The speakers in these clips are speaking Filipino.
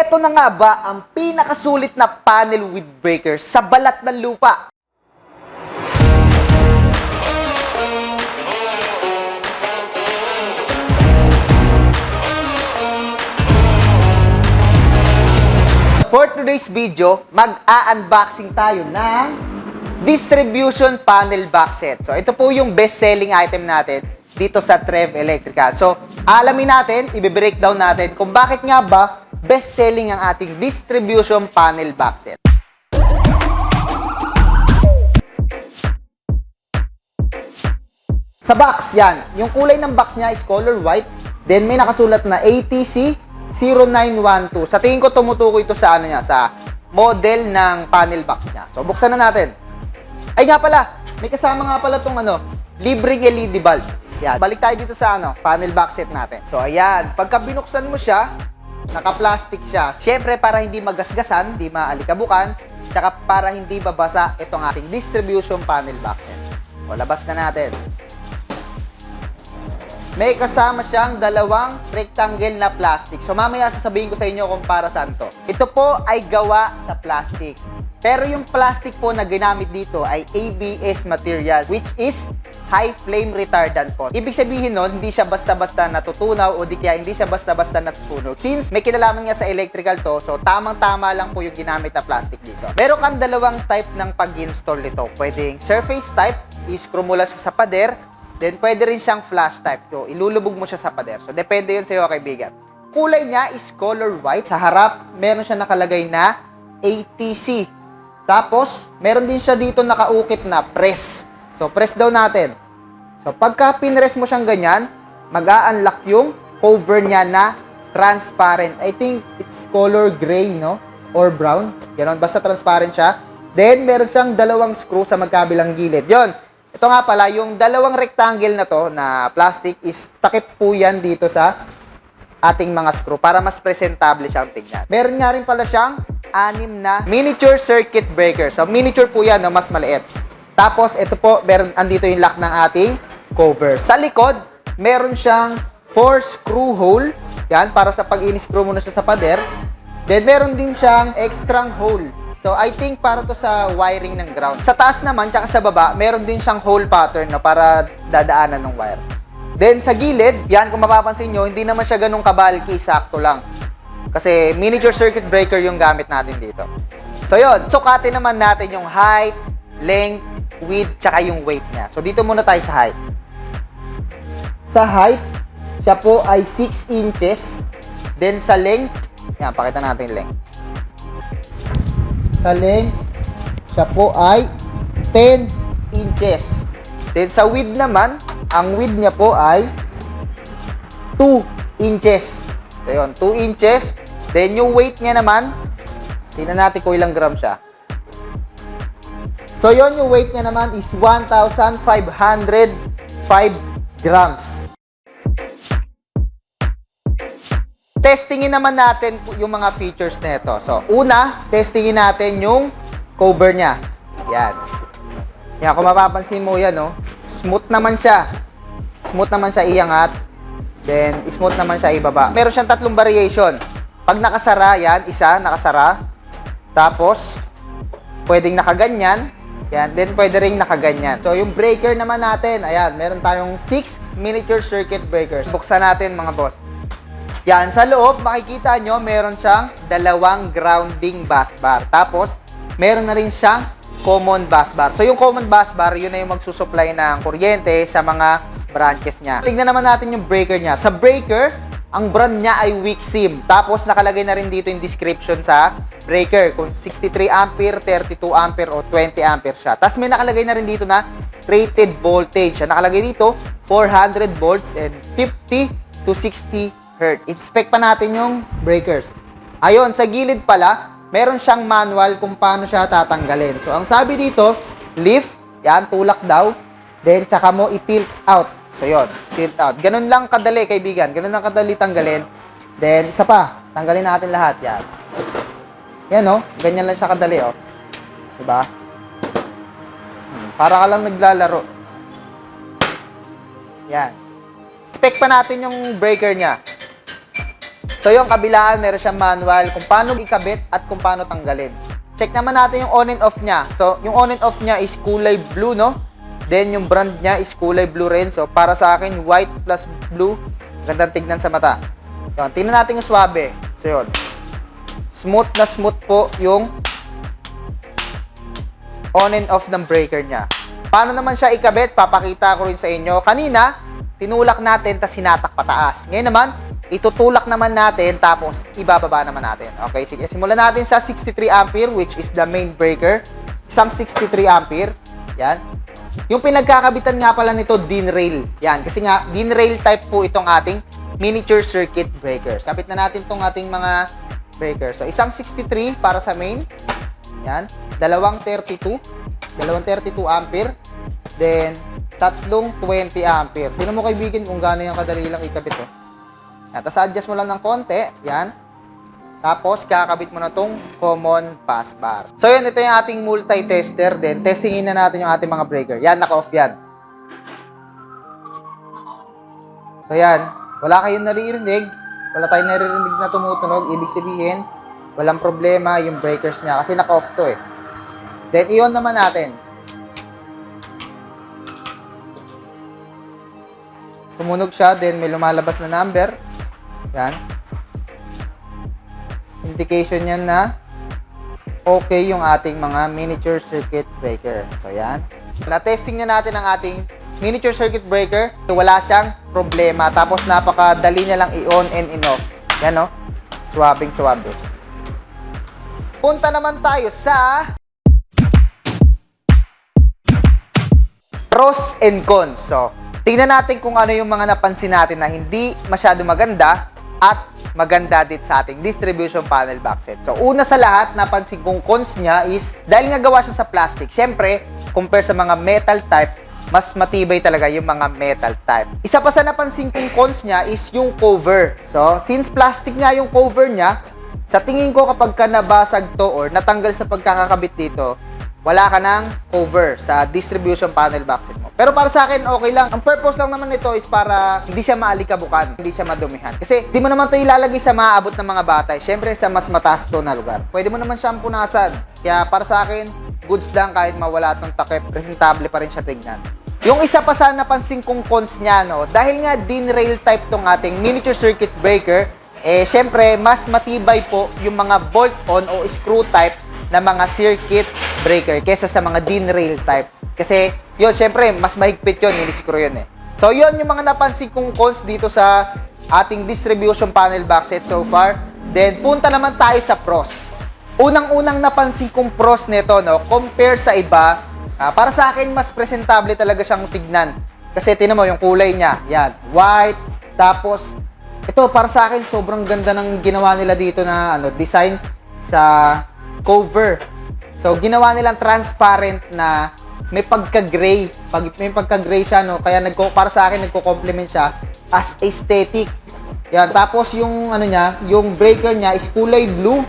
Eto na nga ba ang pinakasulit na panel with breaker sa balat ng lupa? For today's video, mag-a-unboxing tayo ng distribution panel box set. So, ito po yung best-selling item natin dito sa Trev Electrical. So, alamin natin, i-breakdown natin kung bakit nga ba best-selling ang ating distribution panel box set. Sa box, yan. Yung kulay ng box niya is color white. Then, may nakasulat na ATC 0912. Sa tingin ko, tumutukoy ito sa ano niya, sa model ng panel box niya. So, buksan na natin. Ay nga pala, may kasama nga pala itong libreng LED bulb. Yan. Balik tayo dito sa panel box set natin. So, ayan. Pagka binuksan mo siya, naka-plastic siya. Siyempre, para hindi magasgasan, hindi maalikabukan, tsaka para hindi babasa itong ating distribution panel box set. O, labas na natin. May kasama siyang dalawang rectangle na plastic. So, mamaya sasabihin ko sa inyo kung para saan to. Ito po ay gawa sa plastic. Pero yung plastic po na ginamit dito ay ABS material, which is high flame retardant po. Ibig sabihin nun, hindi siya basta-basta natutunaw o di kaya hindi siya basta-basta natutunog. Since may kinalaman niya sa electrical to, so tamang-tama lang po yung ginamit na plastic dito. Meron kang dalawang type ng pag-install nito. Pwedeng surface type, i-screw mo lang siya sa pader. Then, pwede rin siyang flash type. So, ilulubog mo siya sa pader. So, depende yun sa iyo, kaibigan. Kulay niya is color white. Sa harap, meron siya nakalagay na ATC. Tapos, meron din siya dito nakaukit na press. So, press daw natin. So, pagka pinress mo siyang ganyan, mag-a-unlock yung cover niya na transparent. I think it's color gray, no? Or brown. Ganon. Basta transparent siya. Then, meron siyang dalawang screw sa magkabilang gilid. Yon. Ito nga pala, yung dalawang rectangle na to na plastic is takip po yan dito sa ating mga screw para mas presentable siyang tignan. Meron nga rin pala siyang 6 na miniature circuit breaker. So, miniature po yan, no, mas maliit. Tapos, ito po, andito yung lock ng ating cover. Sa likod, meron siyang 4 screw hole. Yan, para sa pag in-screw mo na siya sa pader. Then, meron din siyang extra hole. So, I think para to sa wiring ng ground. Sa taas naman, tsaka sa baba, meron din siyang hole pattern na para dadaanan ng wire. Then, sa gilid, yan, kung mapapansin nyo, hindi naman siya ganun kabalki, sakto lang. Kasi miniature circuit breaker yung gamit natin dito. So, yun. Sukatin naman natin yung height, length, width, tsaka yung weight niya. So, dito muna tayo sa height. Sa height, siya po ay 6 inches. Then, sa length, yan, pakita natin yung length. Sa length, siya po ay 10 inches. Then sa width naman, ang width niya po ay 2 inches. So yun, 2 inches. Then yung weight niya naman, tingnan natin kung ilang gram siya. So yun, yung weight niya naman is 1,505 grams. Testingin naman natin yung mga features nito. So, una, testingin natin yung cover niya. Yan. Yan, kung mapapansin mo yan, no? Smooth naman siya. Smooth naman siya iangat. Then, smooth naman siya ibaba. Meron siyang 3 variation. Pag nakasara, yan, isa, nakasara. Tapos, pwedeng nakaganyan. Yan, then pwede ring nakaganyan. So, yung breaker naman natin, ayan, meron tayong 6 miniature circuit breakers. Buksan natin, mga boss. Yan, sa loob, makikita nyo, meron siyang 2 grounding bus bar. Tapos, meron na rin siyang common bus bar. So, yung common bus bar, yun na yung magsusupply ng kuryente sa mga branches niya. Tignan naman natin yung breaker niya. Sa breaker, ang brand niya ay Wixim. Tapos, nakalagay na rin dito yung description sa breaker. Kung 63 ampere, 32 ampere, o 20 ampere siya. Tapos, may nakalagay na rin dito na rated voltage. Nakalagay dito, 400 volts and 50 to 60 Hertz. Inspect pa natin yung breakers. Ayun, sa gilid pala, meron siyang manual kung paano siya tatanggalin. So, ang sabi dito, lift, yan, tulak daw, then tsaka mo i-tilt out. So, yun, tilt out. Ganun lang kadali, kaibigan. Ganun lang kadali tanggalin. Then, isa pa, tanggalin natin lahat, yan. Yan, oh, ganyan lang siya kadali, oh. Diba? Para ka lang naglalaro. Yan. Inspect pa natin yung breaker niya. So yung kabilaan, meron siyang manual kung paano ikabit at kung paano tanggalin. Check naman natin yung on and off niya. So yung on and off niya is kulay blue, no? Then yung brand niya is kulay blue rin. So para sa akin, white plus blue, gandang tignan sa mata. So, tingnan natin yung swabe. So yun, smooth na smooth po yung on and off ng breaker niya. Paano naman siya ikabit? Papakita ko rin sa inyo. Kanina, tinulak natin, tas hinatak pataas. Ngayon naman, itutulak naman natin, tapos ibababa naman natin. Okay, sige. Simulan natin sa 63 ampere, which is the main breaker. Isang 63 ampere. Yan. Yung pinagkakabitan nga pala nito, DIN rail. Yan. Kasi nga, DIN rail type po itong ating miniature circuit breaker. Kapit na natin itong ating mga breaker. So, isang 63 para sa main. Yan. Dalawang 32 ampere. Then, tatlong 20 ampere. Tingnan mo kaibigan kung gaano yung kadali lang ikabit. Oh. Yan, tapos adjust mo lang ng konti. Yan. Tapos, kakabit mo na tong common pass bar. So, yun. Ito yung ating multi-tester. Then, testingin na natin yung ating mga breaker. Yan, naka-off yan. So, yan. Wala kayong naririnig. Wala tayong naririnig na tumutunog. Ibig sabihin, walang problema yung breakers niya. Kasi naka-off to eh. Then, i-on naman natin. Tumunog siya. Then, may lumalabas na number. Yan. Indication yan na okay yung ating mga miniature circuit breaker. So, yan. Na-testing na natin ang ating miniature circuit breaker. Wala siyang problema. Tapos, napakadali niya lang i-on and in-off. Yan, no? Swabing-swabe. Punta naman tayo sa pros and cons. So, tingnan natin kung ano yung mga napansin natin na hindi masyado maganda at maganda din sa ating distribution panel box set. So, una sa lahat, napansin kong cons niya is, dahil nga gawa siya sa plastic, syempre, compare sa mga metal type, mas matibay talaga yung mga metal type. Isa pa sa napansin kong cons niya is yung cover. So, since plastic nga yung cover niya, sa tingin ko kapag ka nabasag to or natanggal sa pagkakakabit dito, wala ka ng cover sa distribution panel box set mo. Pero para sa akin, okay lang. Ang purpose lang naman nito is para hindi siya maalikabukan, hindi siya madumihan. Kasi di mo naman ito ilalagay sa maaabot ng mga bata. Siyempre, sa mas mataas to na lugar. Pwede mo naman siyang punasan. Kaya para sa akin, goods lang kahit mawala itong takip. Presentable pa rin siya tignan. Yung isa pa sa napansin kong cons niya, no, dahil nga DIN rail type tong ating miniature circuit breaker, syempre, mas matibay po yung mga bolt-on o screw type na mga circuit breaker kesa sa mga DIN rail type. Kasi, yun, syempre, mas mahigpit yun, screw yun eh. So, yun yung mga napansin kong cons dito sa ating distribution panel box set so far. Then, punta naman tayo sa pros. Unang-unang napansin kong pros nito, no, compare sa iba, para sa akin, mas presentable talaga siyang tignan. Kasi, tinan mo, yung kulay niya, yan, white, tapos, ito, para sa akin, sobrang ganda ng ginawa nila dito na design sa cover. So, ginawa nilang transparent na may pagka-gray. May pagka-gray siya, no? Kaya para sa akin, nagko-complement siya as aesthetic. Yan. Tapos, yung niya, yung breaker niya is kulay blue.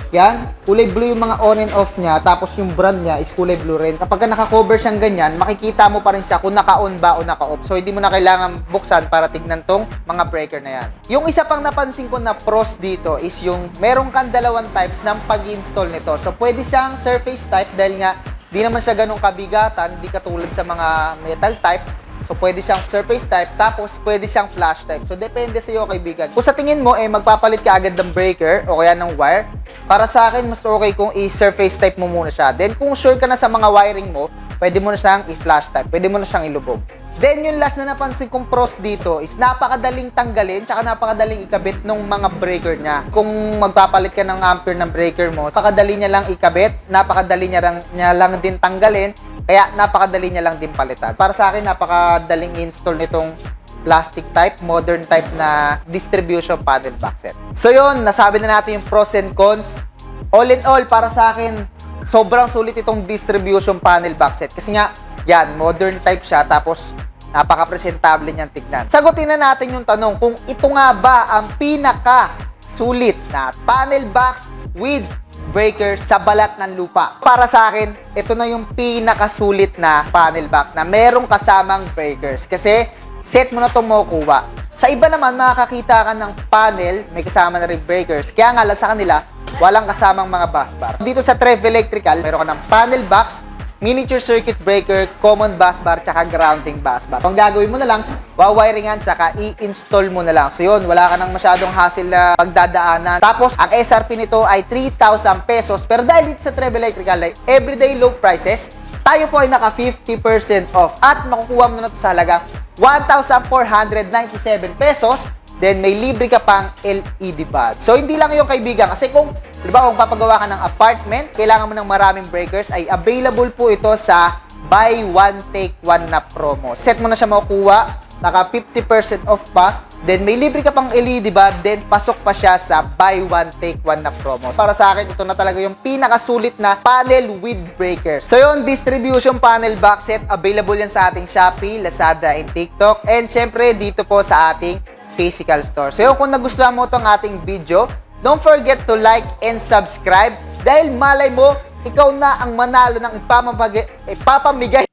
Yan. Kulay blue yung mga on and off niya. Tapos, yung brand niya is kulay blue rin. Kapag naka-cover siyang ganyan, makikita mo pa rin siya kung naka-on ba o naka-off. So, hindi mo na kailangan buksan para tignan tong mga breaker na yan. Yung isa pang napansin ko na pros dito is yung meron kang dalawang types ng pag-install nito. So, pwede siyang surface type dahil nga di naman siya ganun kabigatan, di katulad sa mga metal type. So, pwede siyang surface type, tapos pwede siyang flash type. So, depende sa iyo, kaibigan. Kung sa tingin mo, magpapalit ka agad ng breaker o kaya ng wire, para sa akin, mas okay kung i-surface type mo muna siya. Then, kung sure ka na sa mga wiring mo, pwede mo na siyang i-flash type, pwede mo na siyang ilubog. Then, yung last na napansin kong pros dito is napakadaling tanggalin, tsaka napakadaling ikabit ng mga breaker niya. Kung magpapalit ka ng ampere ng breaker mo, napakadali niya lang ikabit, napakadali niya lang din tanggalin, kaya napakadali niya lang din palitan. Para sa akin, napakadaling install nitong plastic type, modern type na distribution panel box set. So yun, nasabi na natin yung pros and cons. All in all, para sa akin, sobrang sulit itong distribution panel box set. Kasi nga, yan, modern type siya, tapos napaka-presentable niyang tignan. Sagutin na natin yung tanong kung ito nga ba ang pinaka-sulit na panel box with breaker sa balat ng lupa. Para sa akin, ito na yung pinakasulit na panel box na merong kasamang breakers. Kasi, set mo na itong makukuha. Sa iba naman, makakakita ka ng panel, may kasama na rin breakers. Kaya nga lang sa kanila, walang kasamang mga bus bar. Dito sa Trev Electrical, meron ka ng panel box, miniature circuit breaker, common bus bar, tsaka grounding bus bar. Ang gagawin mo na lang, wawiringan, tsaka i-install mo na lang. So yun, wala ka nang masyadong hassle na pagdadaanan. Tapos, ang SRP nito ay 3,000 pesos. Pero dahil dito sa Trev Electrical, like everyday low prices, tayo po ay naka 50% off. At makukuha mo na ito sa halagang 1,497 pesos. Then, may libre ka pang LED bulb. So, hindi lang yung kaibigan. Kasi kung, di ba, kung papagawa ka ng apartment, kailangan mo ng maraming breakers, ay available po ito sa buy one, take one na promo. Set mo na siya makukuha, naka 50% off pa, then may libre ka pang LED bulb, then pasok pa siya sa buy one, take one na promo. Para sa akin, ito na talaga yung pinakasulit na panel with breakers. So yun, distribution panel box set, available yan sa ating Shopee, Lazada, and TikTok. And syempre, dito po sa ating physical store. So yun, kung nagustuhan mo itong ating video, don't forget to like and subscribe dahil malay mo, ikaw na ang manalo ng ipapamigay